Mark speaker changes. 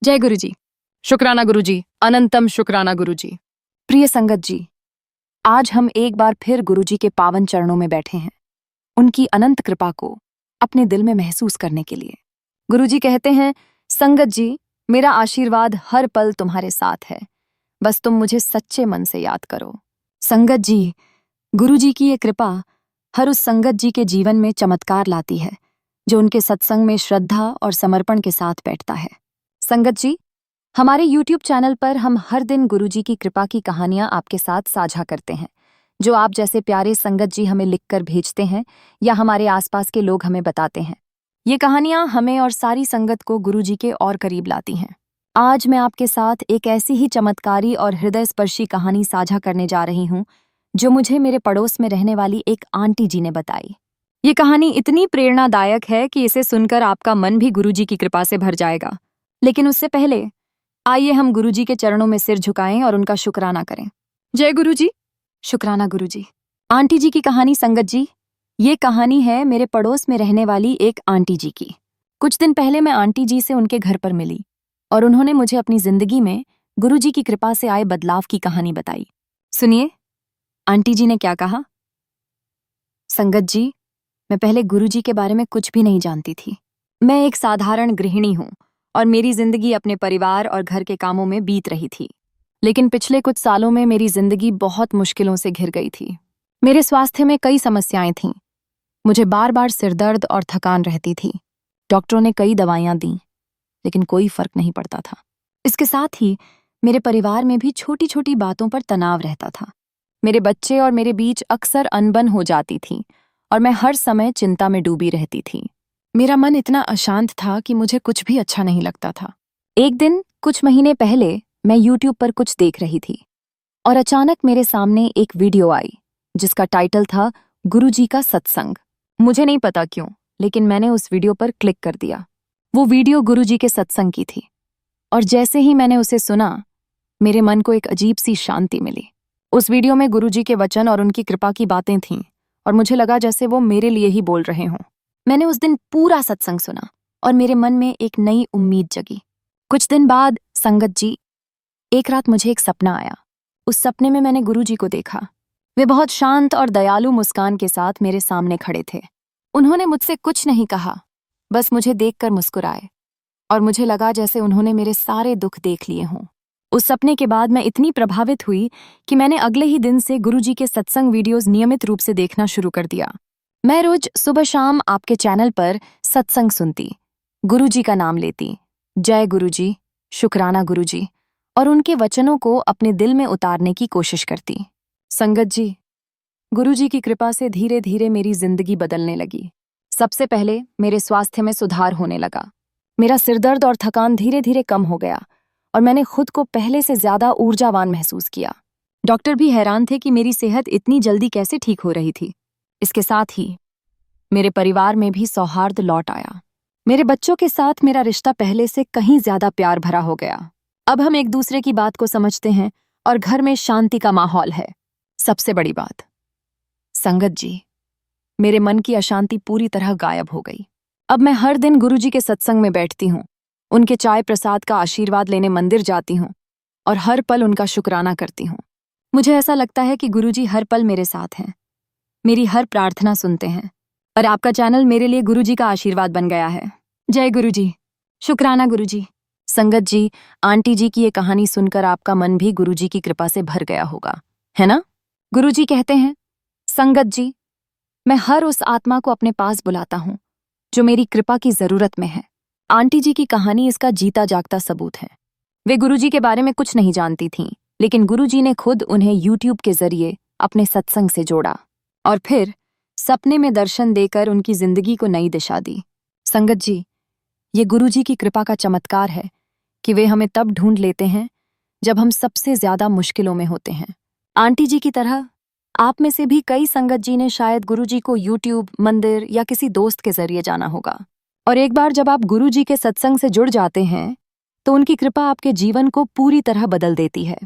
Speaker 1: जय गुरुजी। शुक्राना गुरुजी, अनंतम शुक्राना गुरुजी।
Speaker 2: प्रिय संगत जी, आज हम एक बार फिर गुरुजी के पावन चरणों में बैठे हैं, उनकी अनंत कृपा को अपने दिल में महसूस करने के लिए। गुरुजी कहते हैं, संगत जी, मेरा आशीर्वाद हर पल तुम्हारे साथ है, बस तुम मुझे सच्चे मन से याद करो। संगत जी, गुरुजी की ये कृपा हर उस संगत जी के जीवन में चमत्कार लाती है जो उनके सत्संग में श्रद्धा और समर्पण के साथ बैठता है। संगत जी, हमारे YouTube चैनल पर हम हर दिन गुरुजी की कृपा की कहानियां आपके साथ साझा करते हैं, जो आप जैसे प्यारे संगत जी हमें लिखकर भेजते हैं या हमारे आसपास के लोग हमें बताते हैं। ये कहानियां हमें और सारी संगत को गुरुजी के और करीब लाती हैं। आज मैं आपके साथ एक ऐसी ही चमत्कारी और हृदयस्पर्शी कहानी साझा करने जा रही हूं, जो मुझे मेरे पड़ोस में रहने वाली एक आंटी जी ने बताई। ये कहानी इतनी प्रेरणादायक है कि इसे सुनकर आपका मन भी गुरुजी की कृपा से भर जाएगा। लेकिन उससे पहले आइए हम गुरुजी के चरणों में सिर झुकाएं और उनका शुक्राना करें।
Speaker 1: जय गुरुजी।
Speaker 2: शुक्राना गुरुजी। आंटी जी की कहानी संगत जी, ये कहानी है मेरे पड़ोस में रहने वाली एक आंटी जी की। कुछ दिन पहले मैं आंटी जी से उनके घर पर मिली और उन्होंने मुझे अपनी जिंदगी में गुरुजी की कृपा से आए बदलाव की कहानी बताई। सुनिए, आंटी जी ने क्या कहा। संगत जी, मैं पहले गुरुजी के बारे में कुछ भी नहीं जानती थी। मैं एक साधारण गृहिणी हूँ और मेरी जिंदगी अपने परिवार और घर के कामों में बीत रही थी। लेकिन पिछले कुछ सालों में मेरी जिंदगी बहुत मुश्किलों से घिर गई थी। मेरे स्वास्थ्य में कई समस्याएं थीं। मुझे बार बार सिरदर्द और थकान रहती थी। डॉक्टरों ने कई दवाइयां दी, लेकिन कोई फर्क नहीं पड़ता था। इसके साथ ही मेरे परिवार में भी छोटी छोटी बातों पर तनाव रहता था। मेरे बच्चे और मेरे बीच अक्सर अनबन हो जाती थी और मैं हर समय चिंता में डूबी रहती थी। मेरा मन इतना अशांत था कि मुझे कुछ भी अच्छा नहीं लगता था। एक दिन कुछ महीने पहले मैं YouTube पर कुछ देख रही थी और अचानक मेरे सामने एक वीडियो आई जिसका टाइटल था गुरुजी का सत्संग। मुझे नहीं पता क्यों, लेकिन मैंने उस वीडियो पर क्लिक कर दिया। वो वीडियो गुरुजी के सत्संग की थी और जैसे ही मैंने उसे सुना, मेरे मन को एक अजीब सी शांति मिली। उस वीडियो में गुरुजी के वचन और उनकी कृपा की बातें थीं और मुझे लगा जैसे वो मेरे लिए ही बोल रहे हों। मैंने उस दिन पूरा सत्संग सुना और मेरे मन में एक नई उम्मीद जगी। कुछ दिन बाद संगत जी, एक रात मुझे एक सपना आया। उस सपने में मैंने गुरुजी को देखा। वे बहुत शांत और दयालु मुस्कान के साथ मेरे सामने खड़े थे। उन्होंने मुझसे कुछ नहीं कहा, बस मुझे देखकर मुस्कुराए और मुझे लगा जैसे उन्होंने मेरे सारे दुख देख लिए हों। उस सपने के बाद मैं इतनी प्रभावित हुई कि मैंने अगले ही दिन से गुरुजी के सत्संग वीडियोज नियमित रूप से देखना शुरू कर दिया। मैं रोज सुबह शाम आपके चैनल पर सत्संग सुनती, गुरुजी का नाम लेती, जय गुरुजी, शुक्राना गुरुजी, और उनके वचनों को अपने दिल में उतारने की कोशिश करती। संगत जी, गुरुजी की कृपा से धीरे धीरे मेरी जिंदगी बदलने लगी। सबसे पहले मेरे स्वास्थ्य में सुधार होने लगा। मेरा सिरदर्द और थकान धीरे धीरे कम हो गया और मैंने खुद को पहले से ज्यादा ऊर्जावान महसूस किया। डॉक्टर भी हैरान थे कि मेरी सेहत इतनी जल्दी कैसे ठीक हो रही थी। इसके साथ ही मेरे परिवार में भी सौहार्द लौट आया। मेरे बच्चों के साथ मेरा रिश्ता पहले से कहीं ज्यादा प्यार भरा हो गया। अब हम एक दूसरे की बात को समझते हैं और घर में शांति का माहौल है। सबसे बड़ी बात, संगत जी, मेरे मन की अशांति पूरी तरह गायब हो गई। अब मैं हर दिन गुरुजी के सत्संग में बैठती हूँ, उनके चाय प्रसाद का आशीर्वाद लेने मंदिर जाती हूँ और हर पल उनका शुक्राना करती हूँ। मुझे ऐसा लगता है कि गुरुजी हर पल मेरे साथ हैं, मेरी हर प्रार्थना सुनते हैं और आपका चैनल मेरे लिए गुरुजी का आशीर्वाद बन गया है। जय गुरुजी, शुक्राना गुरुजी। संगत जी, आंटी जी की ये कहानी सुनकर आपका मन भी गुरुजी की कृपा से भर गया होगा, है ना? गुरुजी कहते हैं, संगत जी, मैं हर उस आत्मा को अपने पास बुलाता हूँ जो मेरी कृपा की जरूरत में है। आंटी जी की कहानी इसका जीता जागता सबूत है। वे गुरुजी के बारे में कुछ नहीं जानती थीं, लेकिन गुरुजी ने खुद उन्हें YouTube के जरिए अपने सत्संग से जोड़ा और फिर सपने में दर्शन देकर उनकी जिंदगी को नई दिशा दी। संगत जी, ये गुरुजी की कृपा का चमत्कार है कि वे हमें तब ढूंढ लेते हैं जब हम सबसे ज्यादा मुश्किलों में होते हैं। आंटी जी की तरह आप में से भी कई संगत जी ने शायद गुरुजी को YouTube, मंदिर या किसी दोस्त के जरिए जाना होगा और एक बार जब आप गुरुजी के सत्संग से जुड़ जाते हैं तो उनकी कृपा आपके जीवन को पूरी तरह बदल देती है।